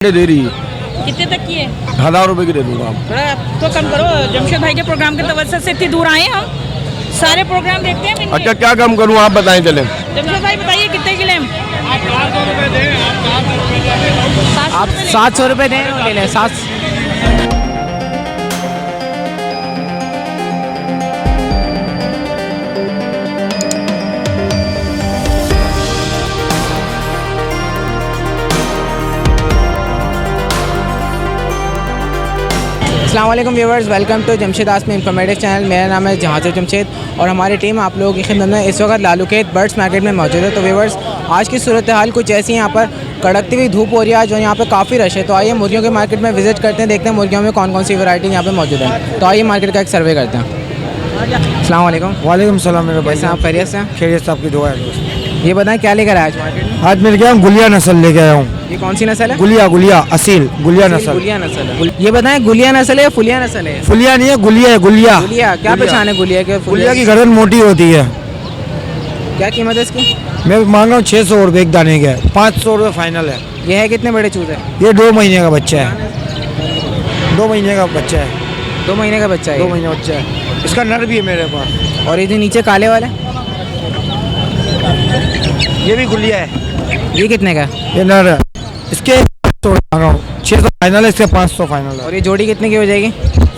दे रही है। कितने तक की है? 1000 रुपए की दे दूंगा। थोड़ा तो कम करो। जमशेद भाई के प्रोग्राम के तवज्जो से इतनी दूर आए हम, सारे प्रोग्राम देखते हैं इनके। अच्छा क्या कम करूँ आप बताएं चले। जमशेद भाई बताइए कितने के लें? आप 700 रुपये दें ले लें। 7 अस्सलाम वालेकुम viewers, welcome to Jamshed Asmi informative channel. मेरा नाम है जहांजर जमशेद और हमारी टीम आप लोगों की खिदमत में इस वक्त लालूखेत बर्ड्स मार्केट में मौजूद है। तो व्यूवर्स, आज की सूरत हाल कुछ ऐसी यहाँ पर कड़कती हुई धूप हो रही है जो यहाँ पर काफ़ी रश है। तो आइए मुर्गियों के मार्केट में विजिट करते हैं, देखते हैं मुर्गियों में कौन कौन सी वैरायटी यहाँ पर मौजूद है। तो आइए मार्केट का एक सर्वे करते हैं। अस्सलाम वालेकुम। वालेकुम सलाम मेरे भाई। कैसे आप खैरियत से हैं? खैरियत से, आपकी दुआ है दोस्त। ये बताएं क्या लेकर आए आज मार्केट में? आज मिल गया गुलिया नस्ल लेके आया हूँ। ये कौन सी नस्ल है? गुलिया असील गुलिया नस्ल। गुलिया नस्ल है। ये बताएं गुलिया नस्ल है या फुलिया नस्ल है? फुलिया नहीं है, गुलिया है। गुलिया गुलिया क्या पहचान है गुलिया के? गुलिया की गर्दन मोटी होती है। क्या कीमत है इसकी? मैं मांग रहा हूँ 600 रुपये एक दाने के। 500 रुपये फाइनल है। ये है कितने बड़े चूज है? ये 2 महीने का बच्चा है। 2 महीने का बच्चा है। 2 महीने का बच्चा है। 2 महीने का बच्चा है। इसका नर भी है मेरे पास। और ये जो नीचे काले वाले, ये भी गुलिया है। ये कितने का? ये नर है। इसके 600 फाइनल है, इसके 500 फाइनल है। और ये जोड़ी कितने की हो जाएगी?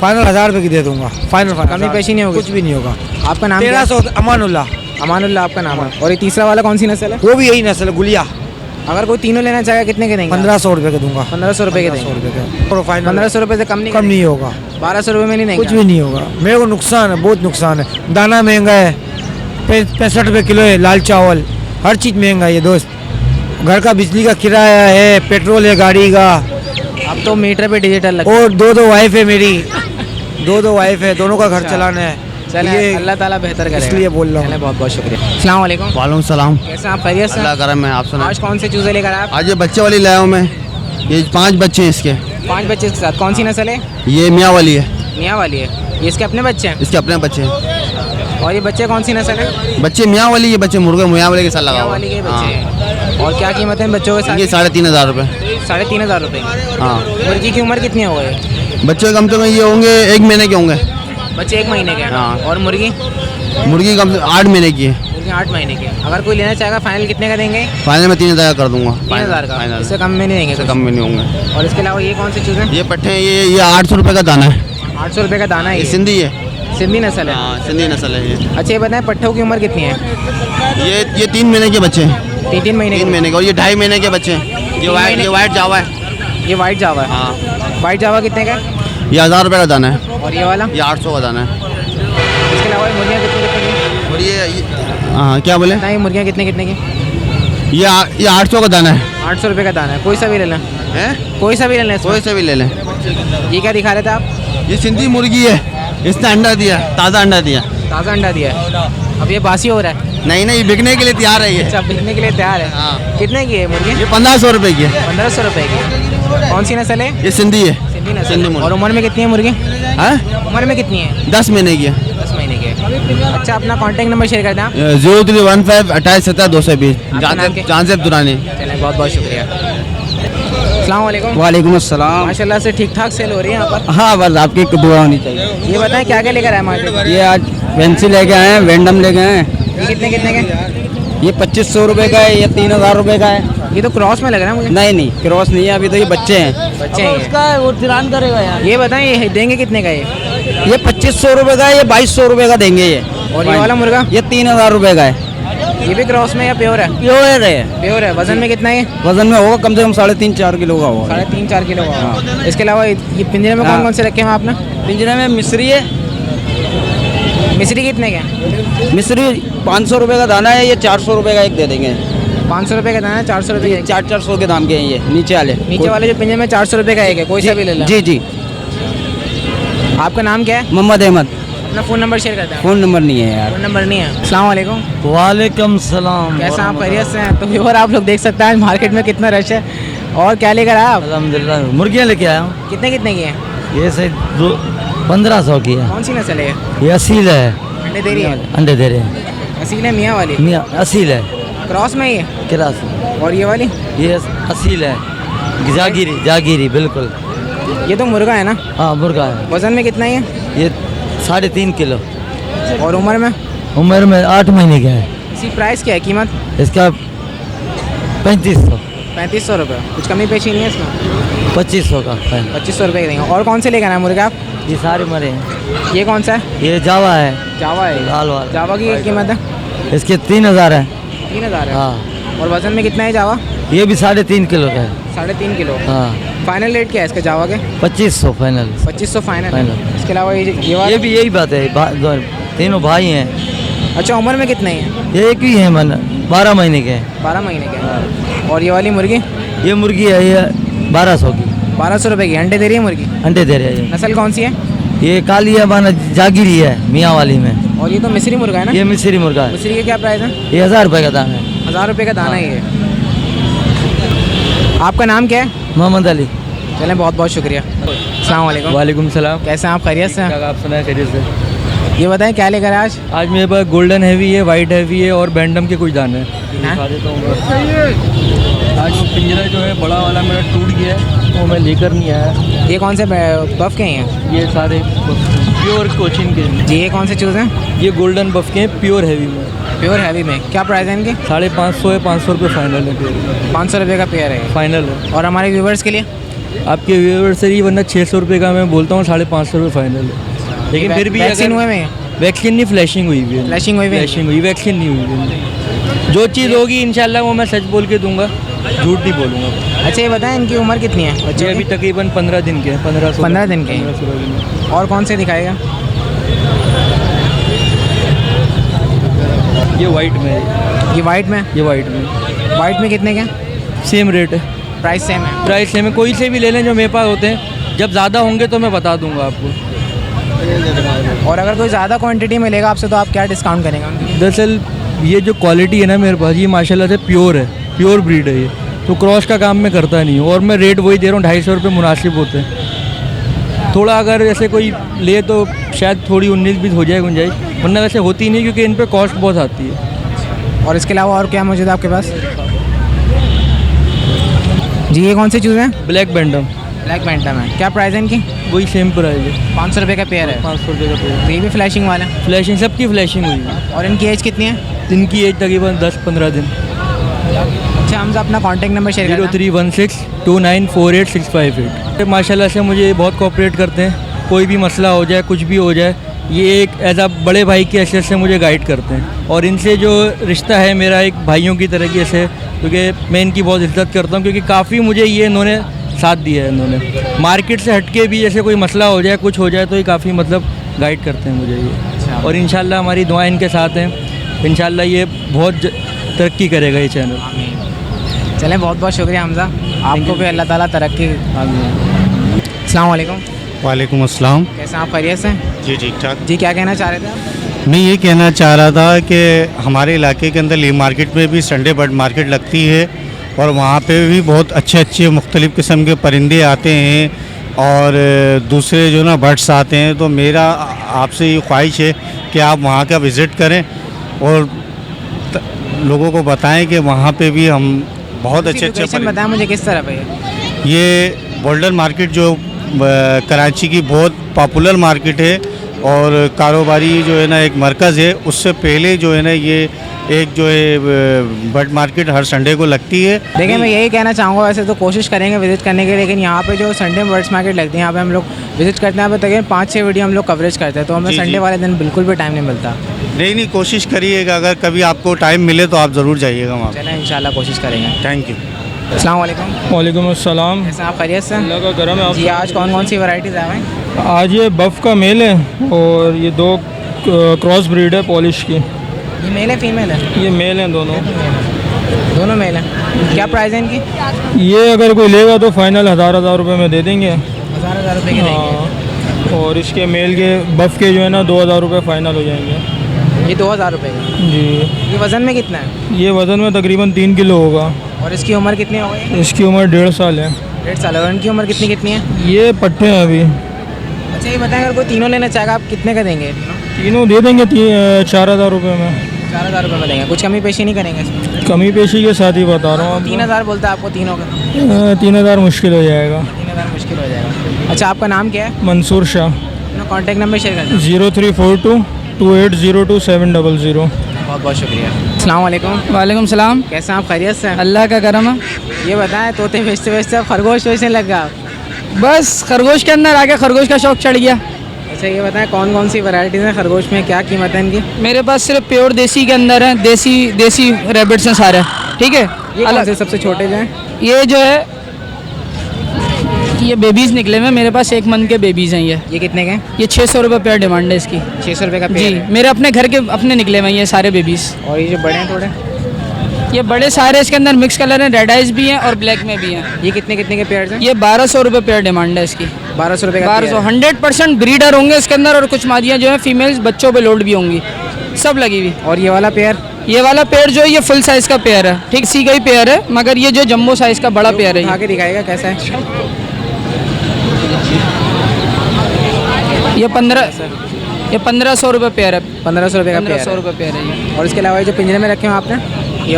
फाइनल 1000 रुपये की दे दूंगा। फाइनल कमी पेशी नहीं होगी? कुछ भी नहीं होगा। आपका नाम क्या है? 1300 अमानुल्लाह। अमानुल्लाह आपका नाम है। और ये तीसरा वाला कौन सी नस्ल है? वो भी यही नस्ल है, गुलिया। अगर कोई तीनों लेना चाहे कितने के देंगे? 1500 रुपये का दूंगा। 1500 रुपये के देंगे। 1500 रुपये से कम नहीं होगा। 1200 रुपये में नहीं देंगे? कुछ भी नहीं होगा। मेरे को नुकसान है, बहुत नुकसान है। दाना महंगा है, 65 रुपये किलो है। लाल चावल, हर चीज़ महंगा है ये दोस्त। घर का बिजली का किराया है, पेट्रोल है गाड़ी का। अब तो मीटर पे डिजिटल लगता है। और 2 वाइफ है मेरी। 2 वाइफ है, दोनों का घर चलाना है। चलिए अल्लाह ताला बेहतर करे, इसलिए बोल रहा हूँ। बहुत बहुत शुक्रिया। अस्सलाम वालेकुम। वालेकुम सलाम। कैसे आप खैरियत से? अल्लाह करम है। आप सुनाएं। आज कौन से चूजे लेकर आए आप? आज ये बच्चे वाली लाया हूँ मैं। ये 5 बच्चे हैं इसके। 5 बच्चे के साथ। कौन सी नस्ल है? ये मियाँ वाली है। मियाँ वाली है। ये इसके अपने बच्चे हैं? इसके अपने बच्चे हैं। और ये बच्चे कौन सी नस्ल है? बच्चे मियाँ वाली, ये बच्चे मुर्गे मियाँ वाले के साथ लगा मियाँ हुआ वाली के है। बच्चे हाँ। हैं। और क्या कीमत है बच्चों के साथ? ये 3500 रुपये। 3500 रुपये। हाँ। मुर्गी की उम्र कितनी हो गई? बच्चे कम से कम ये होंगे 1 महीने के होंगे। बच्चे 1 महीने के हैं। हाँ। और मुर्गी? मुर्गी कम से 8 महीने की है। मुर्गी 8 महीने की है। अगर कोई लेना चाहेगा फाइनल कितने का देंगे? फाइनल में 3000 कर दूंगा। 3000 का? फाइनल इससे कम में नहीं देंगे? इससे कम में नहीं होंगे। और इसके अलावा ये कौन से चीज़ है? ये पट्टे हैं, ये 800 रुपये का दाना है। 800 रुपये का दाना है? ये ये सिंधी है। सिंधी नस्ल है? हाँ, सिंधी नस्ल है ये। अच्छा ये बताएं पट्ठों की उम्र कितनी है? ये 3 महीने के बच्चे हैं। 3 महीने 3 की? महीने के। और ये 2.5 महीने के बच्चे हैं। ये वाइट जावा है। ये वाइट जावा है? हाँ। वाइट जावा कितने का है? ये 1000 रुपये का दाना है। और ये वाला? ये 800 का दाना है। इसके अलावा ये मुर्गियाँ कितने कितने की? और ये हाँ क्या बोले? नहीं, मुर्गियाँ कितने कितने की? ये 800 का दाना है। 800 रुपये का दाना है। कोई सा भी ले लें? हैं? कोई सा भी ले लें इसमें? कोई से भी ले लें। ये क्या दिखा रहे थे आप? ये सिंधी मुर्गी है। इसने अंडा दिया, ताज़ा अंडा दिया। ताज़ा अंडा दिया है। अब ये बासी हो रहा है? नहीं नहीं, बिकने के लिए तैयार है ये। अच्छा, बिकने के लिए तैयार है। हाँ। कितने की है मुर्गी? ये 1500 रुपये की है। 1500 रुपये की। कौन सी नस्ल है? ये सिंधी है। सिंधी नस्ल सिंधी है। मुर्गी। और उम्र में कितनी है मुर्गी? हाँ, उम्र में कितनी है? 10 महीने की है। 10 महीने की है। अच्छा अपना कॉन्टैक्ट नंबर शेयर कर दें आप। 0315 28 17 220। आपका नाम क्या? जानसेब दुरानी। चलें, बहुत बहुत शुक्रिया। अस्सलाम वालेकुम। वालेकुम अस्सलाम। माशाल्लाह से ठीक ठाक सेल हो रही है यहाँ पर। हाँ, बस आपकी दुआ होनी चाहिए। ये बताएं क्या क्या लेकर आए मार्केट? ये आज फैंसी लेके आए हैं, वेंडम लेके आए हैं। ये कितने कितने के? ये 2500 रुपये का है, ये 3000 रुपये का है। ये तो क्रॉस में लग रहा है मुझे। नहीं क्रॉस नहीं है, अभी तो ये बच्चे हैं। बच्चे हैं ये। उसका वो तिरान करेगा यार। ये बताएं ये देंगे कितने का ये? ये 2500 रुपये का है, ये 2200 रुपये का देंगे ये। और ये वाला मुर्गा? ये 3000 रुपये का है। ये भी क्रॉस में या प्योर है? प्योर है। प्योर है। वजन में कितना है? वजन में होगा कम से कम 3.5-4 किलो का होगा। 3.5-4 किलो का होगा। इसके अलावा ये पिंजरे में हाँ। कौन कौन से रखे हैं आपने? पिंजरे में मिस्री है। मिस्री कितने के? मिस्री 500 रुपये का दाना है, ये 400 रुपये का एक दे देंगे। 500 रुपये का दाना है, 400 रुपये का? 400 के दाम के हैं ये नीचे वाले। नीचे वाले जो पिंजरे में 400 रुपये का एक है, कोई सा भी ले लें। जी। आपका नाम क्या है? मोहम्मद अहमद। अपना फ़ोन नंबर शेयर करते हैं। फ़ोन नंबर नहीं है यार। फ़ोन नंबर नहीं है। अस्सलाम वालेकुम। वालेकुम सलाम। कैसा आप खैरियत से हैं? तो व्यूअर आप लोग देख सकते हैं मार्केट में कितना रश है। और क्या लेकर आए आप? अल्हम्दुलिल्लाह मुर्गियाँ लेके आया हूँ। कितने कितने की है? ये से 1500 की है। कौन सी नस्ल है? ये असील है। अंडे दे रही है? अंडे दे रहे हैं। असील है मियाँ वाली? मियाँ असील है। क्रॉस में ही है? क्लास। और ये वाली? ये असील है। जागीरी जागीरी बिल्कुल। ये तो मुर्गा है ना? हाँ मुर्गा है। वज़न में कितना है ये 3.5 किलो। और उम्र में? उम्र में 8 महीने का है। इसी प्राइस क्या है, कीमत? इसका 3500। 3500 रुपये। कुछ कमी पेशी नहीं है इसमें? 2500 का है। 2500 रुपये के देंगे। और कौन से लेकर आए मुर्गा आप? ये सारे मरे हैं। ये कौन सा है? ये जावा है। जावा है? लाल वाला। जावा की क्या कीमत है? इसके 3000 है। 3000 है? हाँ। और वज़न में कितना है जावा? ये भी 3.5 किलो का है। 3.5 किलो। हाँ। फाइनल रेट क्या है इसका जावा के? 2500 फाइनल। 2500 फाइनल। फाइनल। इसके अलावा ये वाला? ये भी यही बात है, तीनों भाई हैं। अच्छा, उम्र में कितने हैं? ये एक ही है, मन 12 महीने के हैं। 12 महीने के हैं। और ये वाली मुर्गी? ये मुर्गी है, ये 1200 की। 1200 रुपये की। अंडे दे रही है मुर्गी? अंडे दे रहे हैं। नस्ल कौन सी है? ये काली है, माना जागीरी है मियाँ वाली में। और ये तो मिस्री मुर्गा है ना? ये मिस्री मुर्गा है। मिस्री के क्या प्राइस है? ये 1000 रुपये का दाम है। 1000 रुपये का दाना ही है। आपका नाम क्या है? मोहम्मद अली। चलें, बहुत बहुत शुक्रिया। अस्सलाम वालेकुम। वालेकुम सलाम। कैसे हैं आप? खैरियत से हैं? आप सुना खैरियत से? ये बताएं क्या लेकर आए आज? आज मेरे पास गोल्डन हैवी है, वाइट हैवी है और बैंडम के कुछ दाने हैं। हाँ? दिखा देता हूँ मैं। आज पिंजरा जो है बड़ा वाला मेरा टूट गया है, तो मैं लेकर नहीं आया। ये कौन से बफ के हैं? ये सारे प्योर कोचिन के हैं। जी, ये कौन से चूज़ हैं? ये गोल्डन बफ के हैं, प्योर हैवी में। प्योर हैवी में क्या प्राइस है इनके? 550 है, 500 रुपये फाइनल है। प्योर 500 रुपये का पेयर है फाइनल है। और हमारे व्यूवर्स के लिए? आपके व्यूअर से ही वरना 600 रुपये का मैं बोलता हूँ, 550 रुपये फाइनल है। लेकिन फिर भी वैक्सीन हुए अगर में? वैक्सीन नहीं, फ्लैशिंग हुई हुई है। फ्लैशिंग हुई हुई है? फ्लैशिंग हुई, वैक्सीन नहीं हुई है। जो चीज़ होगी इंशाल्लाह वो मैं सच बोल के दूंगा, झूठ नहीं बोलूँगा। अच्छा, ये बताएं इनकी उम्र कितनी है ये बच्चे अभी की? तकरीबन 15 दिन के हैं। 15 दिन के हैं। 15-16 दिन के। और कौन से दिखाएगा? ये वाइट में है। ये वाइट में? ये वाइट में वाइट में कितने के? सेम रेट है, प्राइस सेम है? प्राइस सेम है। कोई से भी ले लें जो मेरे पास होते हैं, जब ज़्यादा होंगे तो मैं बता दूंगा आपको। और अगर कोई ज़्यादा क्वांटिटी में लेगा आपसे तो आप क्या डिस्काउंट करेंगे उनकी? दरअसल ये जो क्वालिटी है ना मेरे पास, ये माशाल्लाह से प्योर है, प्योर ब्रीड है ये, तो क्रॉस का काम मैं करता नहीं हूँ। और मैं रेट वही दे रहा हूँ, 250 रुपये मुनासिब होते हैं। थोड़ा अगर ऐसे कोई ले तो शायद थोड़ी 19-20 हो जाए गुंजाइश, वरना वैसे होती नहीं, क्योंकि इन पर कॉस्ट बहुत आती है। और इसके अलावा और क्या मौजूद है आपके पास? जी, ये कौन से चूज़ हैं? ब्लैक बैंडम, ब्लैक बैंटम है। क्या प्राइस है इनकी? वही सेम प्राइस है, 500 रुपये का पेयर है। 500 रुपये का पेड़। तो ये भी फ्लैशिंग वाला है? फ्लैशिंग, सबकी फ्लैशिंग हुई है। और इनकी एज कितनी है? इनकी एज तकरीबन 10-15 दिन। अच्छा, हमसे अपना कॉन्टैक्ट नंबर शेयर करना। 0316294865। माशाल्लाह से मुझे बहुत कोऑपरेट करते हैं, कोई भी मसला हो जाए, कुछ भी हो जाए, ये एक एज आ बड़े भाई की हैसियत से मुझे गाइड करते हैं। और इनसे जो रिश्ता है मेरा एक भाइयों की तरीके से, क्योंकि मैं इनकी बहुत इज्जत करता हूँ, क्योंकि काफ़ी मुझे ये इन्होंने साथ दिया है। इन्होंने मार्केट से हटके भी जैसे कोई मसला हो जाए, कुछ हो जाए, तो ये काफ़ी मतलब गाइड करते हैं मुझे ये। और इंशाल्लाह हमारी दुआएं इनके साथ हैं, इंशाल्लाह ये बहुत तरक्की करेगा ये चैनल। चलें, बहुत बहुत शुक्रिया हमजा, आपको भी अल्लाह ताला तरक्की। अस्सलाम वालेकुम। वालेकुम अस्सलाम। कैसे हैं आप? खैरियत से? जी ठीक ठाक। जी, क्या कहना चाह रहे थे आप? मैं ये कहना चाह रहा था कि हमारे इलाके के अंदर ली मार्केट में भी संडे बर्ड मार्केट लगती है और वहाँ पे भी बहुत अच्छे अच्छे मुख्तलिफ़ किस्म के परिंदे आते हैं और दूसरे जो ना बर्ड्स आते हैं। तो मेरा आपसे ये ख्वाहिश है कि आप वहाँ का विज़िट करें और लोगों को बताएं कि वहाँ पे भी हम बहुत अच्छे अच्छे लोकेशन बताएं मुझे, किस तरफ है ये बोल्डर मार्केट जो कराची की बहुत पॉपुलर मार्केट है और कारोबारी जो है ना एक मरकज़ है। उससे पहले जो है ना ये एक जो है बर्ड मार्केट हर संडे को लगती है। देखिए, मैं यही कहना चाहूँगा, वैसे तो कोशिश करेंगे विज़िट करने की, लेकिन यहाँ पे जो संडे बर्ड्स मार्केट लगती है यहाँ पे हम लोग विज़िट करते हैं। यहाँ पे तकरीबन 5-6 वीडियो हम लोग कवरेज करते हैं, तो हमें संडे वाले दिन बिल्कुल भी टाइम नहीं मिलता। नहीं, कोशिश करिएगा, अगर कभी आपको टाइम मिले तो आप ज़रूर जाइएगा वहाँ। चलें, इंशाल्लाह कोशिश करेंगे। Thank you. अस्सलाम वालेकुम। वालेकुम अस्सलाम। कैसे आप? खैरियत से? अल्लाह का करम है। आप जी, आज कौन कौन सी वैरायटीज़ आए हैं? आज ये बफ का मेल है और ये 2 क्रॉस ब्रीड है पॉलिश की। ये मेल है फीमेल है? ये मेल हैं दोनों। दोनों मेल हैं। क्या प्राइस है इनकी? ये अगर कोई लेगा तो फाइनल 1000 रुपये में दे देंगे। 1000 रुपये के देंगे। हाँ, और इसके मेल के बफ के जो है ना 2000 रुपये फ़ाइनल हो जाएंगे। ये 2000 रुपये का? जी। ये वज़न में कितना है? ये वज़न में तकरीबन 3 किलो होगा। और इसकी उम्र कितनी हो गई? इसकी उम्र 1.5 साल है। 1.5 साल। और इनकी उम्र कितनी कितनी है? ये पट्टे हैं अभी। अच्छा, ये बताएं, अगर कोई तीनों लेना चाहेगा आप कितने का देंगे? तीनों दे देंगे 4000 रुपये में। 4,000 रुपये में देंगे, कुछ कमी पेशी नहीं करेंगे इसमें? कमी पेशी के साथ ही बता रहा हूँ 3,000 बोलता है आपको तीनों का? 3,000 मुश्किल हो जाएगा। 3,000 मुश्किल हो जाएगा। अच्छा, आपका नाम क्या है? मंसूर शाह। अपना कॉन्टैक्ट नंबर शेयर कर दें। 0342280200। बहुत बहुत शुक्रिया। अस्सलाम वालेकुम। वालेकुम सलाम। कैसे हैं आप? खैरियत से हैं? अल्लाह का करम है। ये बताएं, तोते बेचते बेचते अब खरगोश बेचने लग गए आप? बस खरगोश के अंदर आके खरगोश का शौक चढ़ गया। अच्छा, ये बताएं कौन कौन सी वैरायटीज़ हैं खरगोश में, क्या कीमत है इनकी? मेरे पास सिर्फ प्योर देसी के अंदर है, देसी रैबिट्स हैं सारे, ठीक है। ये कौन से सबसे छोटे जो हैं? ये जो है ये बेबीज़ निकले हुए हैं, मेरे पास 1 मंथ के बेबीज़ हैं। ये कितने के हैं? ये 600 रुपये पेयर डिमांड है इसकी। 600 रुपये का जी, पेयर है। मेरे अपने घर के अपने निकले हुए हैं ये सारे बेबीज़। और ये जो बड़े हैं थोड़े, ये बड़े सारे इसके अंदर मिक्स कलर हैं, रेड आइज भी हैं और ब्लैक में भी हैं। ये कितने कितने के पेयर हैं? ये 1200 रुपये पेयर डिमांड है इसकी। 1200 रुपये का 1200 100% ब्रीडर होंगे इसके अंदर, और कुछ मादियाँ जो है फीमेल्स बच्चों पे लोड भी होंगी, सब लगी हुई। और ये वाला पेयर? ये वाला पेयर जो है ये फुल साइज़ का पेयर है, ठीक सी का ही पेयर है, मगर ये जो जंबो साइज़ का बड़ा पेयर है। आगे दिखाएगा कैसा है? ये 1500 रुपये पेयर है। 1500 रुपये का पेयर 1500 है। रुपये पेयर है ये। और इसके अलावा ये जो पिंजरे में रखे हैं आपने, ये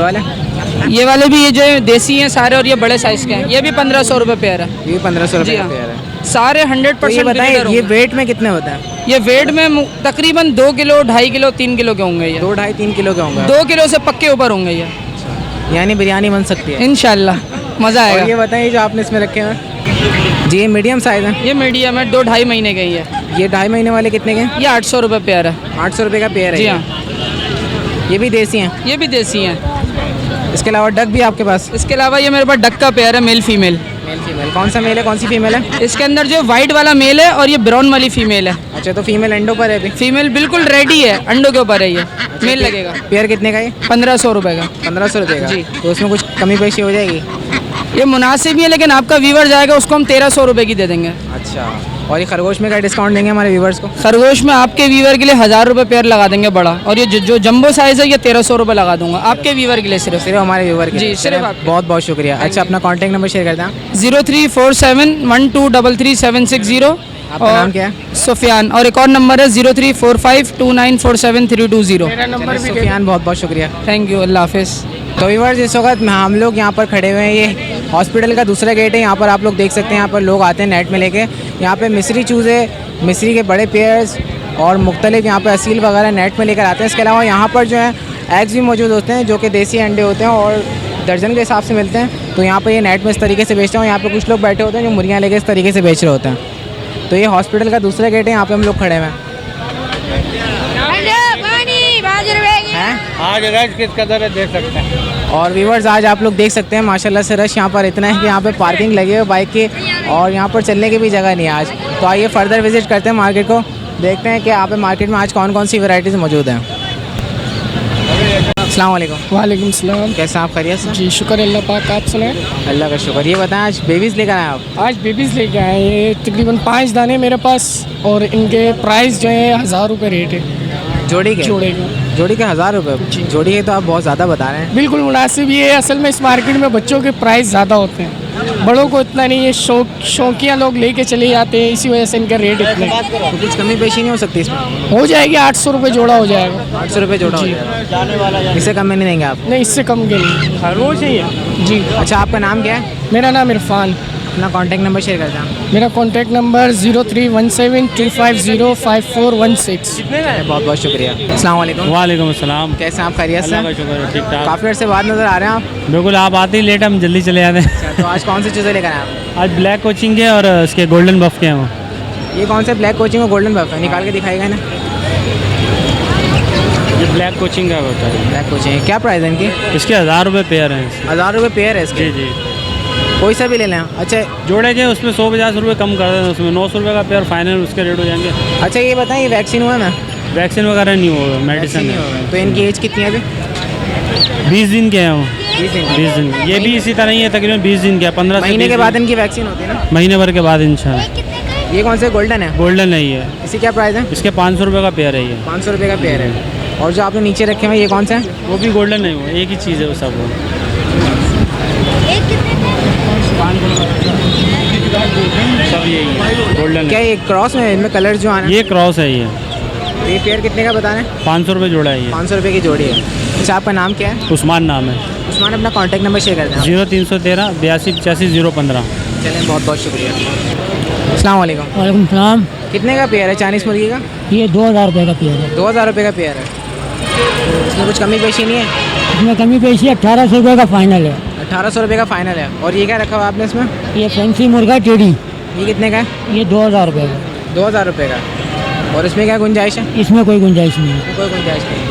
वाले भी ये जो है देसी हैं सारे, और ये बड़े साइज़ के हैं, ये भी 1500 रुपये पेयर है। ये 1500 रुपये जी का हाँ। पेयर है। सारे तो ये 100% बताएं, breeder ये होंगे। वेट में कितने होता है? ये वेट में तकरीबन 2 किलो, 2.5 किलो, 3 किलो के होंगे ये। 2, 2.5, 3 किलो के होंगे। 2 किलो से पक्के ऊपर होंगे ये, यानी बिरयानी बन सकती है इंशाल्लाह मज़ा और ये आएगा। बताइए जो आपने इसमें रखे हैं जी, ये मीडियम साइज़ है? ये मीडियम है, 2-2.5 महीने का ही है। ये 2.5 महीने वाले कितने के हैं? ये 800 रुपये पेयर है। 800 रुपये का पेयर है। जी ये। हाँ, ये भी देसी हैं? ये भी देसी हैं। इसके अलावा डक भी आपके पास? इसके अलावा ये मेरे पास डक का पेयर है, मेल फीमेल। मेल फीमेल कौन सा मेल है, कौन सी फीमेल है? इसके अंदर जो वाइट वाला मेल है और ये ब्राउन वाली फीमेल है। अच्छा, तो फीमेल अंडों पर है अभी? फीमेल बिल्कुल रेडी है, अंडों के ऊपर है ये। मेल लगेगा। पेयर कितने का है? 1500 रुपये का। 1500 रुपये का? जी। तो उसमें कुछ कमी पेशी हो जाएगी? ये मुनासिब ही है, लेकिन आपका व्यूवर जाएगा उसको हम 1300 रुपये की दे देंगे। अच्छा, और ये खरगोश में क्या डिस्काउंट देंगे हमारे व्यूवर्स को? खरगोश में आपके व्यूवर के लिए 1000 रुपये पेयर लगा देंगे बड़ा, और ये जो जंबो साइज़ है ये 1300 रुपये लगा दूंगा आपके व्यूवर के लिए सिर्फ। सिर्फ हमारे व्यूवर के जी, लिए? सिर्फ चलिए, आपके। बहुत बहुत शुक्रिया। अच्छा, अपना कॉन्टैक्ट नंबर शेयर कर दें। 034712333760। आपका नाम क्या है? सुफियान। और एक और नंबर है 034529473220। मेरा नंबर भी सुफियान, बहुत बहुत शुक्रिया। थैंक यू, अल्लाह हाफिज़। तो व्यूअर्स, इस वक्त हम लोग यहाँ पर खड़े हुए हैं, ये हॉस्पिटल का दूसरा गेट है। यहाँ पर आप लोग देख सकते हैं, यहाँ पर लोग आते हैं नेट में लेके। यहाँ पे मिस्री चूज़े, मिस्री के बड़े पेयर्स और मुख्तलिफ यहाँ पे असील वगैरह नेट में लेकर आते हैं। इसके अलावा यहाँ पर जो है एग्स भी मौजूद होते हैं, जो कि देसी अंडे होते हैं और दर्जन के हिसाब से मिलते हैं। तो यहाँ पर ये नेट में इस तरीके से बेचते हैं। यहाँ पर कुछ लोग बैठे होते हैं जो मुर्गियाँ लेके इस तरीके से बेच रहे होते हैं। तो ये हॉस्पिटल का दूसरा गेट है, यहाँ पर हम लोग खड़े हुए हैं। आज रश किस कदर है देख सकते हैं। और व्यूवर्स, आज आप लोग देख सकते हैं माशाल्लाह से रश यहाँ पर इतना है कि यहाँ पे पार्किंग लगी है बाइक की, और यहाँ पर चलने की भी जगह नहीं है आज। तो आइए फर्दर विजिट करते हैं मार्केट को, देखते हैं कि यहाँ पे मार्केट में आज कौन कौन सी वैरायटीज़ मौजूद हैं। अस्सलाम वालेकुम। वालेकुम सलाम। कैसे हैं आप? खैरियत से? जी, शुक्र अल्लाह पाक। आप सुनाएं? अल्लाह का शुक्र। ये बताएं, आज बेबीज़ लेकर आए आप? आज बेबीज़ लेके आए हैं, ये तकरीबन 5 दाने मेरे पास, और इनके प्राइस जो है 1000 रुपये रेट है जोड़ी के? जोड़े का। जोड़ी के 1000 रुपये? जोड़ी के तो आप बहुत ज़्यादा बता रहे हैं। बिल्कुल मुनासिब ये है। असल में इस मार्केट में बच्चों के प्राइस ज़्यादा होते हैं, बड़ों को इतना नहीं है। शौकिया लोग लेके चले जाते हैं, इसी वजह से इनका रेट इतना है। तो कुछ कमी पेशी नहीं हो सकती इसमें? हो जाएगी, 800 रुपये जोड़ा हो जाएगा। 800 रुपये जोड़ा हो जाएगा? इससे कम में नहीं देंगे आप? नहीं, इससे कम के नहीं। खरगोश ही है जी। अच्छा, आपका नाम क्या है? मेरा नाम इरफान। अपना कॉन्टैक्ट नंबर शेयर कर दें। मेरा कॉन्टैक्ट नंबर 0317250416। बहुत बहुत शुक्रिया। अस्सलाम वालेकुम। वालेकुम अस्सलाम। कैसे हैं आप? खैरियत से? अल्लाह का शुक्र है, ठीक ठाक। काफ़ी देर से बाद नज़र आ रहे हैं आप। बिल्कुल, आप आते ही लेट, हम जल्दी चले जाते हैं। अच्छा, तो आज कौन से चीज़ें लेकर आए आप? आज ब्लैक कोचिंग के और उसके गोल्डन बफ के हैं वो। ये कौन से ब्लैक कोचिंग और गोल्डन बफ है? निकाल के दिखाएगा ना। ये ब्लैक कोचिंग का होता है। ब्लैक कोचिंग, क्या प्राइस है इनकी? इसके 1000 रुपये पेयर हैं। 1000 रुपये पेयर है इसके? जी जी, कोई सा भी ले लें? अच्छा, जोड़े के उसमें 150 रुपये कम कर दें, उसमें 900 रुपये का पेयर फाइनल उसके रेट हो जाएंगे। अच्छा, ये बताएं, ये वैक्सीन हुआ ना? वैक्सीन वगैरह नहीं होगा, मेडिसिन है। तो इनकी एज कितनी है अभी? 20 दिन के हैं वो। 20 दिन? 20 दिन। ये भी इसी तरह ही है, तकरीबन 20 दिन के, 15 से महीने 20 के बाद दिन। इनकी वैक्सीन होती है ना? महीने भर के बाद इंशाल्लाह। ये कौन से गोल्डन है? गोल्डन नहीं है। इसी क्या प्राइस है? इसके 500 रुपये का पेयर है ये। 500 रुपये का पेयर है। और जो आपने नीचे रखे हुए ये कौन सा है? वो भी गोल्डन नहीं, वो एक ही चीज़ है वो सब। वो सब यही है, गोल्डन क्या है। ये क्रॉस में इनमें कलर जो आना? ये क्रॉस है ये। तो ये पेयर कितने का बता रहे हैं? 500 रुपये जोड़ा है ये। 500 रुपये की जोड़ी है। अच्छा, आपका नाम क्या है? उस्मान नाम है। उस्मान, अपना कॉन्टैक्ट नंबर शेयर कर दें। 0313 82 85 015। चलें, बहुत बहुत शुक्रिया। अस्सलाम वालेकुम। वालेकुम सलाम। कितने का पेयर है चाइनीज़ मुर्गी का? ये 2000 रुपये का पेयर है। 2000 रुपये का पेयर है। इसमें कुछ कमी पेशी नहीं है? इसमें कमी पेशी 1800 रुपये का फाइनल है। 1800 रुपये का फाइनल है। और ये क्या रखा हुआ आपने इसमें? ये फैंसी मुर्गा टेडी, ये कितने का है? ये 2000 रुपये का। 2000 रुपये का। और इसमें क्या गुंजाइश है? इसमें कोई गुंजाइश नहीं है। कोई गुंजाइश नहीं।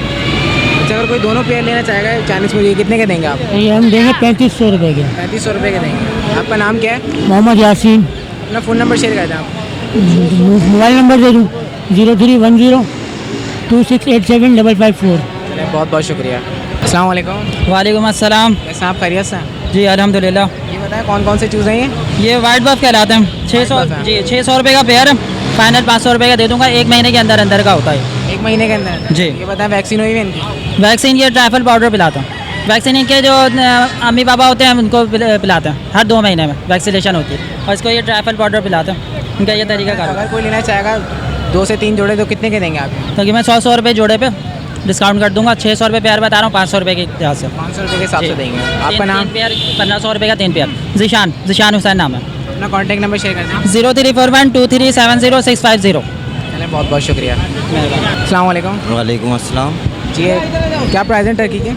अच्छा, अगर कोई दोनों पेयर लेना चाहेगा चाइनीज़ मुर्गी, कितने के देंगे आप? ये हम देंगे 3500 रुपये के। 3500 रुपये के देंगे। आपका नाम क्या है? मोहम्मद यासीन। अपना फ़ोन नंबर शेयर कर दें आप। मोबाइल नंबर दे दूँ 0310 2687 चलिए, बहुत बहुत शुक्रिया। अस्सलाम वालेकुम। वालेकुम अस्सलाम। कैसे आप खैरियत से हैं? जी अल्हम्दुलिल्लाह। ये बताएं कौन कौन से चूज़ हैं ये? ये वाइट बफ कहलाते हैं। 600 White buff है। जी 600 रुपये का पेयर है। फाइनल 500 रुपये का दे दूँगा। 1 महीने के अंदर अंदर का होता है। 1 महीने के अंदर? जी। ये बताएं वैक्सीन हुई है इनकी? वैक्सीन ये ट्राइफल पाउडर पिलाता हूँ। वैक्सीन इनके जो अम्मी पापा होते हैं उनको पिलाते हैं। हर 2 महीने में वैक्सीनेशन होती है और इसको ये ट्राइफल पाउडर पिलाते हैं। इनका ये तरीका कार है। अगर कोई लेना चाहेगा 2 से 3 जोड़े तो कितने के देंगे आप? तो कि मैं 100 रुपये जोड़े पे डिस्काउंट कर दूंगा। 600 रुपये पेयर बता रहा हूँ, 500 रुपये के लिहाज से। 500 रुपये के हिसाब से जी। देंगे। आपका नाम? 3 पेयर 1500 रुपये का 3 पेयर। जिशान हुसैन नाम है। अपना कॉन्टैक्ट नंबर शेयर कर दें। 0341 2370 650। चलें, बहुत बहुत शुक्रिया। अस्सलाम वालेकुम। वालेकुम अस्सलाम। जी, क्या प्राइस है टर्की के?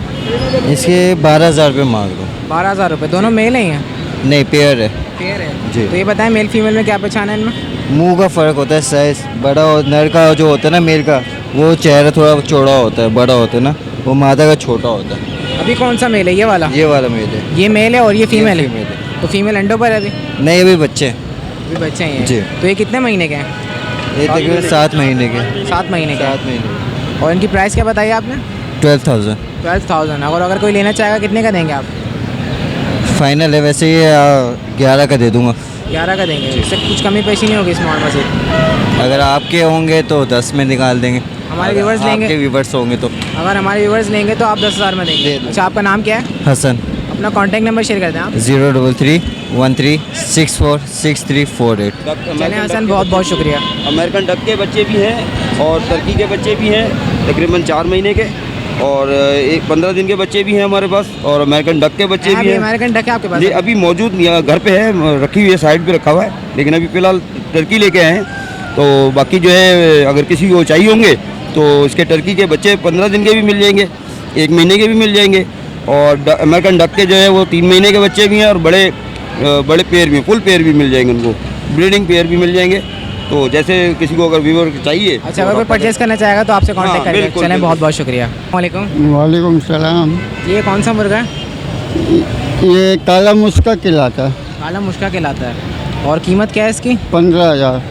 इसके 12,000 रुपये मांग लो। 12,000 रुपये। दोनों मेल हैं? नहीं, पेयर है। पेयर है जी। तो ये बताएं मेल फीमेल में क्या पहचान है इनमें? मुंह का फ़र्क होता है, साइज़ बड़ा और नर का जो होता है ना, मेल का वो चेहरा थोड़ा चौड़ा होता है, बड़ा होता है ना, वो मादा का छोटा होता है। अभी कौन सा मेल है? ये वाला? ये वाला मेल है। ये मेल है और ये फीमेल है? फीमेल है। तो फीमेल अंडों पर है अभी? नहीं, अभी बच्चे हैं। अभी बच्चे हैं जी। तो ये कितने महीने के हैं? ये तकरीबन 7 महीने के। 7 महीने के। 7 महीने और इनकी प्राइस क्या बताई आपने? 12,000 12,000। अगर कोई लेना चाहेगा कितने का देंगे आप? फाइनल है। वैसे ये 11 का दे दूंगा। 11 का देंगे। इससे कुछ कमी पेशी नहीं होगी स्मॉल मस्जिद? अगर आपके होंगे तो 10 में निकाल देंगे। हमारे व्यूवर्स लेंगे? आपके व्यूवर्स होंगे तो अगर हमारे व्यूवर्स लेंगे तो आप 10,000 में देंगे। अच्छा, आपका नाम क्या है? हसन। अपना कॉन्टैक्ट नंबर शेयर कर दें आप। 033 13 64 6348। चलें हसन, बहुत बहुत शुक्रिया। अमेरिकन डक के बच्चे भी हैं और टर्की के बच्चे भी हैं, तकरीबन 4 महीने के, और एक 15 दिन के बच्चे भी हैं हमारे पास, और अमेरिकन डक के बच्चे भी हैं। अमेरिकन डक है आपके पास? जी, अभी मौजूद नहीं, घर पे है, रखी हुई है, साइड पे रखा हुआ है, लेकिन अभी फ़िलहाल टर्की लेके आए हैं। तो बाकी जो है अगर किसी को चाहिए होंगे तो इसके टर्की के बच्चे 15 दिन के भी मिल जाएंगे, 1 महीने के भी मिल जाएंगे, और अमेरिकन डक के जो है वो 3 महीने के बच्चे भी हैं, और बड़े पेयर भी, फुल पेयर भी मिल जाएंगे उनको, ब्रीडिंग पेयर भी मिल जाएंगे। तो जैसे किसी को अगर व्यूवर चाहिए। अच्छा, अगर कोई परचेज़ करना चाहेगा तो आपसे कॉन्टैक्ट करें। चलें, बहुत बहुत शुक्रिया। वालेकुम। वालेकुम सलाम। ये कौन सा मुर्गा है? ये काला मुस्का कहलाता है। काला मुश्का कहलाता है। और कीमत क्या है इसकी? 15,000।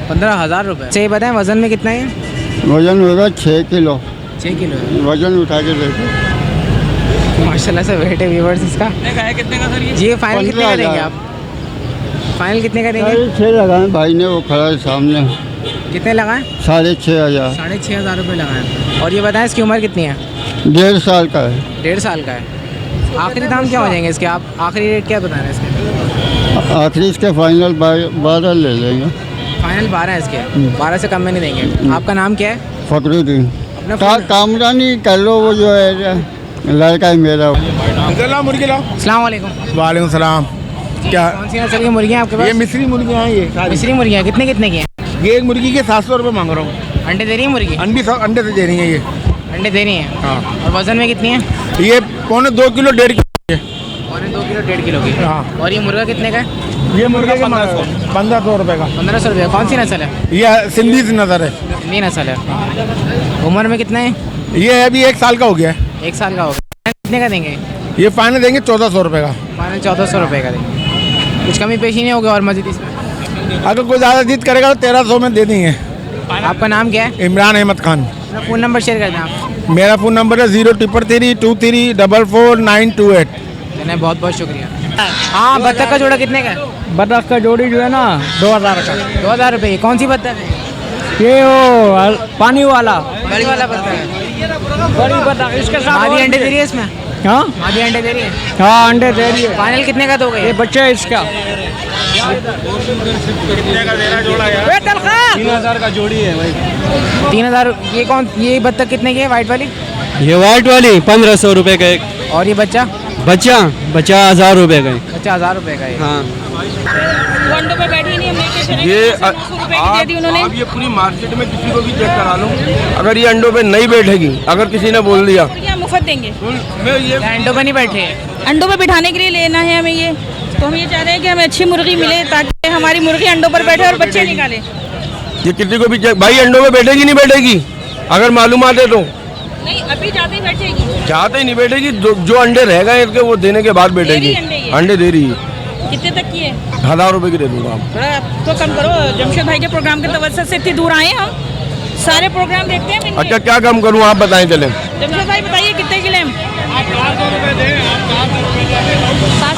15,000 रुपये। अच्छा, ये बताएं वज़न में कितना है? वजन होगा 6 किलो। 6 किलो है। वजन उठा के देखो। माशाल्लाह से वेट है व्यूवर्स इसका। कितने का सर? जी, ये फाइनल कितने का देंगे आप? फाइनल कितने का देंगे? 6 लगाए भाई ने, वो खड़ा है सामने। कितने लगाएं? 6,500। 6,500 रुपये लगाएं। और ये बताएं इसकी उम्र कितनी है? 1.5 साल का है। 1.5 साल का है। आखिरी दाम क्या हो जाएंगे इसके? आप आखिरी रेट क्या बता रहे हैं इसके? आखिरी इसके फाइनल 12 ले लेंगे। फाइनल 12 है इसके? 12 से कम में नहीं देंगे। आपका नाम क्या है? फकरुद्दीन। अपना कामरानी कर लो, वो जो है लड़का है मेरा। मुर्गी लाओ। अस्सलाम वालेकुम। वालेकुम सलाम। क्या कौन सी नस्ल की मुर्गियाँ आपके पास? ये मिस्री मुर्गियाँ हैं, ये सारी। मिस्री मुर्गियाँ कितने कितने की हैं? ये एक मुर्गी के 700 रुपये मांग रहा हूँ। अंडे दे रही है मुर्गी? अंडे से दे रही है ये। अंडे दे रही हैं? हाँ। और वज़न में कितनी है? ये 2.25 किलो 1.5 किलो। पौने 2 किलो 1.5 किलो की। हाँ। और ये मुर्गा कितने का है? ये मुर्गे का 1500 रुपये का। 1500 रुपये। कौन सी नस्ल है? ये सिंधी नज़र है। सिंधी नस्ल है। उम्र में कितना है? ये अभी 1 साल का हो गया है। 1 साल का होगा। कितने का देंगे? ये फाइनल देंगे 1400 रुपये का। फाइनल 1400 रुपये का देंगे। कुछ कमी पेशी नहीं होगी और मजीद इसमें? अगर कोई ज़्यादा जिद करेगा तो 1300 में दे देंगे। आपका नाम क्या है? इमरान अहमद खान। अपना फ़ोन नंबर शेयर कर दें आप। मेरा फ़ोन नंबर है 033 23 44 928। चलिए, बहुत बहुत शुक्रिया। हाँ, बत्तख का जोड़ा कितने का है? बतख का जोड़ी जो है ना 2000 का। 2000 रुपये की। कौन सी बत्तख है? ये वो पानी वाला बड़ी वाला बत्तख है। बड़ी बतख। इसके साथ आधी अंडे दे रही है इसमें? हाँ आधी अंडे दे रही है? हाँ, अंडे दे रही है। फाइनल कितने का दोगे? ये बच्चा है इसका। कितने का देना जोड़ा यार? 3000 का जोड़ी है भाई। 3000। ये बत्तख कितने की है वाइट वाली? ये वाइट वाली 1500 रुपए का एक। और ये बच्चा? बच्चा 1000 रुपए का एक। बच्चा 1000 रुपए का है। हाँ वो अंडों पे बैठी नहीं, हम लेके चले ये 100 रुपए की दे दी उन्होंने। आप ये पूरी मार्केट में किसी को भी चेक करा लो, अगर ये अंडों पे नहीं बैठेगी, अगर किसी ने बोल दिया मुर्गियाँ मुफ्त देंगे। मैं ये अंडों पे नहीं बैठे हैं। अंडों पे बिठाने के लिए लेना है हमें ये, तो हम ये चाह रहे हैं कि हमें अच्छी मुर्गी मिले ताकि हमारी मुर्गी अंडों पर बैठे और बच्चे निकाले। ये किसी को भी चेक, भाई अंडों पे बैठेगी नहीं बैठेगी, अगर मालूमात है तो। नहीं, अभी जाते ही बैठेगी। चाहते ही नहीं बैठेगी, जो अंडे रह गए इसके वो देने के बाद बैठेगी। अंडे दे रही है। कितने तक की है? 1000 रुपए की दे दूंगा। थोड़ा तो कम करो, जमशेद भाई के प्रोग्राम के तवज्जुह से इतनी दूर आए हैं हम, सारे प्रोग्राम देखते हैं। अच्छा क्या कम करूँ आप बताएं चले। जमशेद भाई बताइए कितने किले हम?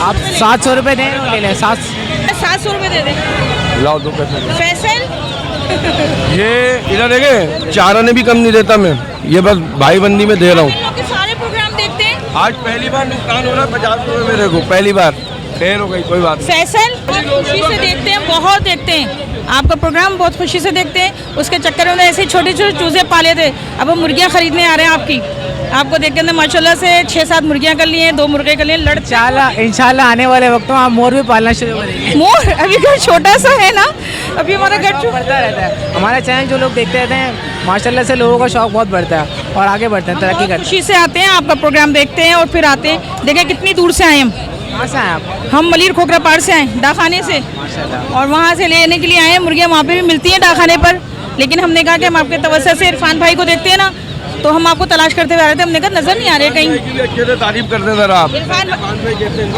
आप 700 रुपए दें ले लें। 700 रुपए दे दें। लाओ दो पैसे। फैसल ये इधर देखे, चारा ने भी कम नहीं देता मैं, ये बस भाई बंदी में दे रहा हूँ। सारे प्रोग्राम देखते हैं। आज पहली बार नुकसान हो रहा है 50 रुपए मेरे को, पहली बार। देर हो गई, कोई बात नहीं। फैसल बहुत खुशी से देखते हैं, बहुत देखते हैं आपका प्रोग्राम, बहुत खुशी से देखते हैं। उसके चक्कर में ऐसे ही छोटे छोटे चूजे पाले थे, अब हम मुर्गियाँ खरीदने आ रहे हैं आपकी। आपको देख के माशाल्लाह से 6-7 मुर्गियाँ कर लिए, 2 मुर्गे कर लिए। इंशाल्लाह आने वाले वक्तों आप मोर भी पालना शुरू करेंगे। मोर अभी घर छोटा सा है ना, अभी हमारा घर बढ़ता रहता है। हमारा चैनल जो लोग देखते रहते हैं माशाल्लाह से लोगों का शौक बहुत बढ़ता है और आगे बढ़ते हैं, तरक्की करते हैं। खुशी से आते हैं, आपका प्रोग्राम देखते हैं और फिर आते हैं। देखें कितनी दूर से आए हम। कहाँ से आए आप? हम मलिर खोखरापाड़ से आए, डाखाने से, और वहाँ से लेने के लिए आए हैं। मुर्गियाँ वहाँ पे भी मिलती हैं डाखाने पर, लेकिन हमने कहा कि हम आपके तवज्जुह से इरफान भाई को देखते हैं ना, तो हम आपको तलाश करते हुए आ रहे थे। हमने कहा नजर नहीं आ रहे कहीं। अच्छे से तारीफ करते जरा आप।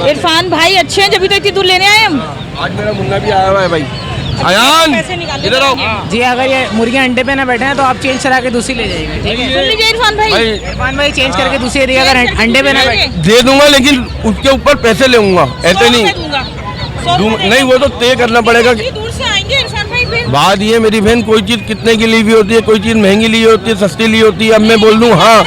इरफान भाई अच्छे हैं, जब तो इतनी दूर लेने आए हम। आज मेरा मुन्ना भी आया हुआ है भाई। अयान इधर आओ जी। अगर ये मुर्गियाँ अंडे पे ना बैठे हैं तो आप चेंज करा के दूसरी ले जाइएगा, ठीक है? सुन लीजिए इरफान भाई, इरफान भाई चेंज करके दूसरी दिए, अगर अंडे पे ना बैठे दे दूंगा, लेकिन उसके ऊपर पैसे लेऊंगा, ऐसे नहीं नहीं, वो तो तय करना पड़ेगा। दूर से आएंगे इरफान भाई फिर। बात ये मेरी बहन, कोई चीज कितने की ली हुई होती है, कोई चीज महंगी ली होती है, सस्ती ली होती है। अब मैं बोल दूं हाँ,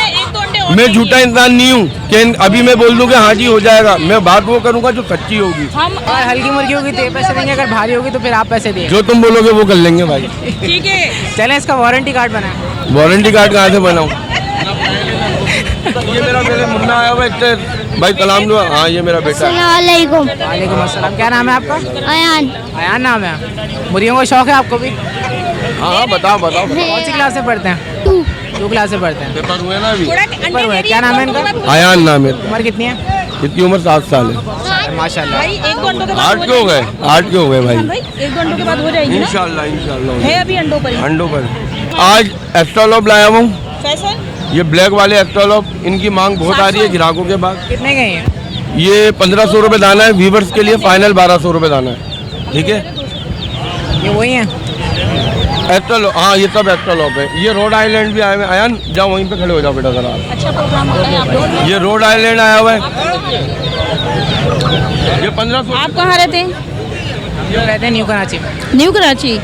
मैं झूठा इंसान नहीं हूँ कि अभी मैं बोल दूं कि हाँ जी हो जाएगा। मैं बात वो करूंगा जो सच्ची होगी। हम और हल्की मुर्गी होगी तो पैसे देंगे, अगर भारी होगी तो फिर आप पैसे देंगे। जो तुम बोलोगे वो कर लेंगे भाई। ठीक है, चलें इसका वारंटी कार्ड बनाए। वारंटी कार्ड कहाँ से बनाऊँ? ये मेरा पहले मुन्ना आया हुआ है भाई, कलाम दो। हाँ ये मेरा बेटा है। वालेकुम अस्सलाम। क्या नाम है आपका? अयान। अयान नाम है। मुर्गियों का शौक है आपको भी? हाँ बताओ बताओ। कौन सी क्लास से पढ़ते हैं? 2 क्लास से पढ़ते हैं। पेपर हुए ना अभी? पेपर हुए। क्या नाम है इनका? अयान नाम है। उम्र कितनी है? इसकी उम्र 7 साल है। माशाल्लाह। भाई 1-2 अंडों के बाद 8 क्यों हो गए? 8 क्यों हो गए भाई? 1-2 अंडों के बाद हो जाएगी ना? इंशाल्लाह इंशाल्लाह है अभी अंडों पर ही। अंडों पर। आज एस्ट्रोलॉप लाया हूँ, फैसल ये ब्लैक वाले एस्ट्रोलॉप। इनकी मांग बहुत आ रही है ग्राहकों के पास। कितने के हैं? ये 1500 रुपये दाना है, व्यूवर्स के लिए फाइनल 1200 रुपये दाना है, ठीक है? ये वही है एस्ट्रोलॉप? हाँ ये सब एस्ट्रोलॉप है। ये रोड आइलैंड भी आए हुए। आयान जाओ वहीं पे खड़े हो जाओ बेटा जरा। अच्छा प्रोग्राम होता है आप लोग। ये रोड आइलैंड आया हुआ है। ये 1500। आप कहाँ रहते हैं? रहते हैं न्यू कराची में। न्यू कराची।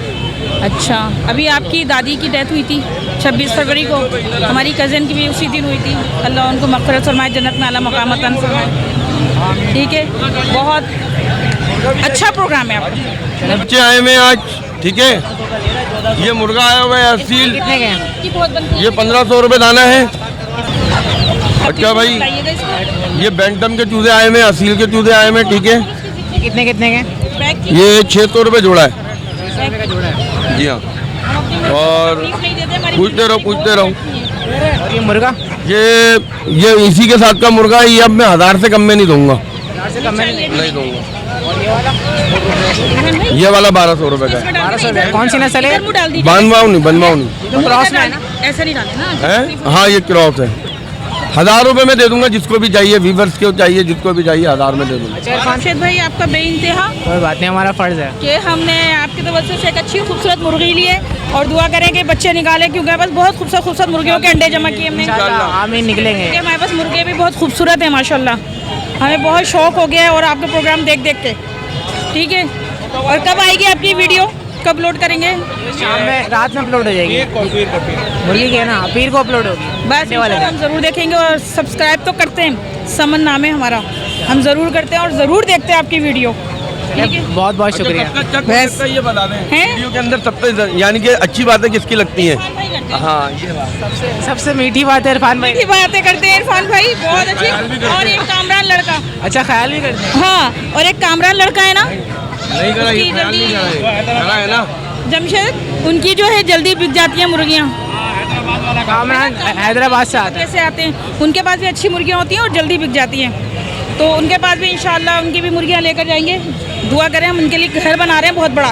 अच्छा, अभी आपकी दादी की डेथ हुई थी 26 फरवरी को, हमारी कज़न की भी उसी दिन हुई थी। अल्लाह उनको मग़फ़िरत फरमाए, जन्नत में आला मक़ाम अता फरमाए। ठीक है, बहुत अच्छा प्रोग्राम है आपका। बच्चे आए हुए आज, ठीक है? ये मुर्गा आया हुआ है असील। कितने के हैं? ये 1500 रुपये दाना है। अच्छा भाई, ये बैंटम के चूजे आए हुए, असील के चूजे आए हुए, ठीक है? कितने कितने के? ये 600 रुपये जोड़ा है। जी हाँ। और पूछते रहो। और ये मुर्गा? ये इसी के साथ का मुर्गा है। ये अब मैं 1000 से कम में नहीं दूंगा। 1000 से कम में नहीं दूंगा। और ये वाला? ये वाला 1200 रुपये का है। 1200 रुपये। कौन सी नस्ल है? बनवाऊँ नहीं। तो क्रॉस में है ना? ऐसा नहीं डाले ना। है? हाँ ये क्रॉस है। 1000 रुपये में दे दूंगा, जिसको भी चाहिए, व्यूवर्स को चाहिए, जिसको भी चाहिए 1000 में दे दूंगा। जमशेद भाई आपका बेइंतहा कोई बात नहीं, हमारा फ़र्ज़ है कि हमने आपकी तवज्जो से एक अच्छी खूबसूरत मुर्गी ली है और दुआ करें कि बच्चे निकालें, क्योंकि बस बहुत खूबसूरत मुर्गियों के अंडे जमा किए हमने। इंशाल्लाह आमीन निकलेंगे। हमारे पास मुर्गे भी बहुत खूबसूरत हैं माशाल्लाह, हमें बहुत शौक हो गया है और आपका प्रोग्राम देख देख के। ठीक है, और कब आएगी आपकी वीडियो, कब लोड करेंगे? शाम में, रात में अपलोड हो जाएगी। मुर्गी की है ना, पीर को अपलोड होगी। बस हम ज़रूर देखेंगे और सब्सक्राइब तो करते हैं, समन नाम है हमारा, हम ज़रूर करते हैं और ज़रूर देखते हैं आपकी वीडियो। ठीक है। बहुत बहुत शुक्रिया। बस ये बता दें वीडियो के अंदर सबसे यानी कि अच्छी बातें किसकी लगती हैं? हाँ ये बात सबसे मीठी बात है इरफान भाई। मीठी बातें करते हैं इरफान भाई, बहुत अच्छी। और एक कामरान लड़का, अच्छा ख्याल भी करते हैं। हाँ, और एक कामरान लड़का है ना, नहीं करा, ये ख्याल नहीं करा है ना जमशेद, उनकी जो है जल्दी बिक जाती हैं मुर्गियाँ। कामरान हैदराबाद से आते हैं। कैसे आते हैं, उनके पास भी अच्छी मुर्गियाँ होती हैं और जल्दी बिक जाती हैं, तो उनके पास भी इंशाल्लाह उनकी भी मुर्गियाँ लेकर जाएंगे। दुआ करें, हम उनके लिए घर बना रहे हैं बहुत बड़ा,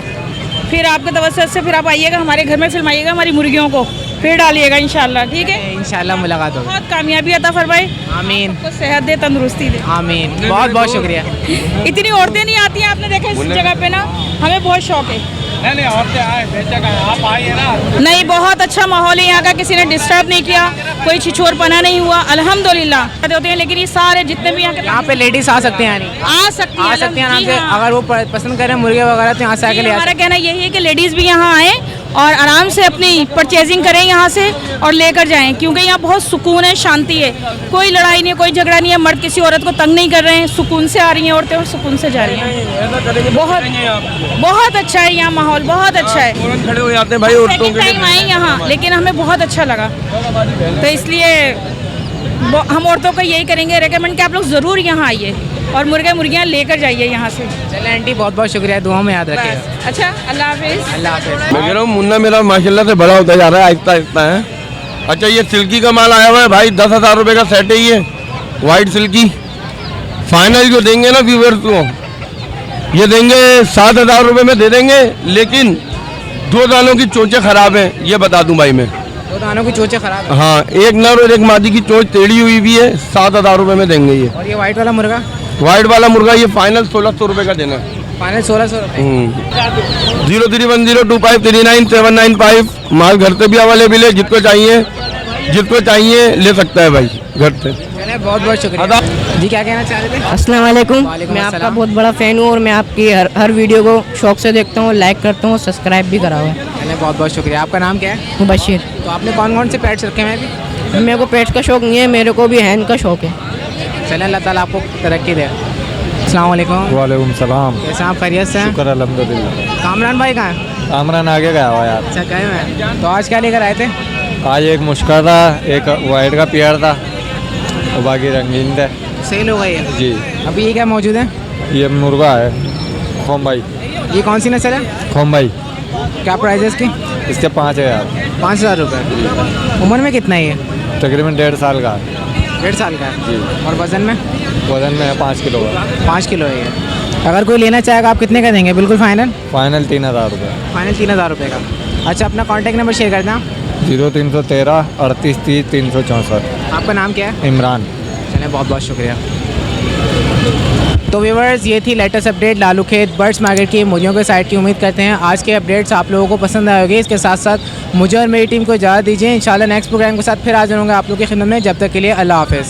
फिर आपके तवज्जुह से फिर आप आइएगा हमारे घर में, फिल्माइएगा हमारी मुर्गियों को, फिर डालिएगा इंशाल्लाह। ठीक है, इंशाल्लाह मुलाकात होगी। बहुत कामयाबी अता फरमाए, आमीन, आपको सेहत दे, तंदुरुस्ती दे, आमीन। बहुत बहुत शुक्रिया। इतनी औरतें नहीं आती हैं, आपने देखा इस जगह पे ना, हमें बहुत शौक है। नहीं औरतें आए, बेचक आप आइए ना। नहीं, बहुत अच्छा माहौल है यहाँ का, किसी ने डिस्टर्ब नहीं किया, कोई छिछोरपना नहीं हुआ, अल्हम्दुलिल्लाह। होते हैं, लेकिन ये सारे जितने भी यहाँ पे लेडीज आ सकते हैं, आ सकती हैं आराम से, अगर वो पसंद करें मुर्गे वगैरह तो यहाँ से आके ले। हमारा कहना यही है कि लेडीज़ भी यहाँ आएँ और आराम से अपनी परचेजिंग करें यहाँ से और लेकर जाएं, क्योंकि यहाँ बहुत सुकून है, शांति है, कोई लड़ाई नहीं है, कोई झगड़ा नहीं है, मर्द किसी औरत को तंग नहीं कर रहे हैं, सुकून से आ रही हैं औरतें और सुकून से जा रही हैं। बहुत अच्छा है यहाँ माहौल, बहुत अच्छा है। खड़े हो जाते हैं भाई औरतों के टाइम आए यहाँ, लेकिन हमें बहुत अच्छा लगा, तो इसलिए हम औरतों को यही करेंगे रेकमेंड कि आप लोग ज़रूर यहाँ आइए और मुर्गियाँ लेकर जाइए यहाँ से। चलिए आंटी, बहुत बहुत शुक्रिया, दुआ में याद रखिएगा। अच्छा, अल्लाह हाफिज़। अल्लाह हाफिज़। मैं कह रहा हूँ मुन्ना मेरा माशाल्लाह से बड़ा होता जा रहा है, आहिस्ता आहिस्ता है। अच्छा, ये सिल्की का माल आया हुआ है भाई, 10,000 रुपये का सेट है ये, वाइट सिल्की। फाइनल जो देंगे ना व्यूवर्स को, ये देंगे 7,000 रुपये में दे देंगे, लेकिन 2 दानों की चोंचें खराब हैं, ये बता दूं भाई मैं। 2 दानों की चोंचें खराब है। हाँ, एक नर और एक मादी की चोंच टेढ़ी हुई भी है, 7,000 रुपये में देंगे ये। और ये वाइट वाला मुर्गा? वाइट वाला मुर्गा ये फाइनल 1,600 रुपये का देना है। फाइनल 1,600 रुपये। 031025399795। माल घर से भी अवेलेबल है, जिसको चाहिए ले सकता है भाई घर से। बहुत बहुत शुक्रिया जी। क्या कहना चाह रहे थे? अस्सलाम वालेकुम। मैं आपका बहुत बड़ा फ़ैन हूँ और मैं आपकी हर वीडियो को शौक से देखता हूँ, लाइक करता हूँ, सब्सक्राइब भी करा हुआ है। चलिए बहुत बहुत शुक्रिया। आपका नाम क्या है? मुबशिर। तो आपने कौन कौन से पेट्स रखे हैं अभी? मेरे को पेट्स का शौक नहीं है, मेरे को भी हैंड का शौक है। चलिए, अल्लाह ताला आपको तरक्की दे। अस्सलाम वालेकुम। वालेकुम सलाम। कैसे आप, खैरियत से हैं? शुक्र अल्हम्दुलिल्लाह। कामरान भाई कहाँ हैं? कामरान आगे गया हुआ यार। अच्छा, गए हैं। तो आज क्या लेकर आए थे? आज एक मुश्का था, एक वाइट का पेयर था और बाकी रंगीन थे। सेल हो गई है जी। अभी ये क्या मौजूद है? ये मुर्गा है खोम भाई। ये कौन सी नस्ल है? खोम भाई। क्या प्राइस है इसकी? इसके 5,000। 5,000 रुपये। उम्र में कितना है ये? तकरीबन 1.5 साल का। 1.5 साल का है। जी। और वज़न में? वजन में है 5 किलो का। 5 किलो है ये। अगर कोई लेना चाहेगा आप कितने का देंगे? बिल्कुल फाइनल? फाइनल 3,000 रुपये। फाइनल 3,000 रुपये का। अच्छा, अपना कॉन्टैक्ट नंबर शेयर कर दें। 0313 38 30 364। आपका नाम क्या है? इमरान। चलिए, बहुत बहुत शुक्रिया। तो व्यूअर्स, ये थी लेटेस्ट अपडेट लालू खेत बर्ड्स मार्केट की मुर्गियों के साइड की। उम्मीद करते हैं आज के अपडेट्स आप लोगों को पसंद आए होंगे। इसके साथ साथ मुझे और मेरी टीम को इजाज़त दीजिए। इंशाल्लाह नेक्स्ट प्रोग्राम के साथ फिर हाजिर होंगे आप लोगों की खिदमत में। जब तक के लिए अल्लाह हाफ़िज़।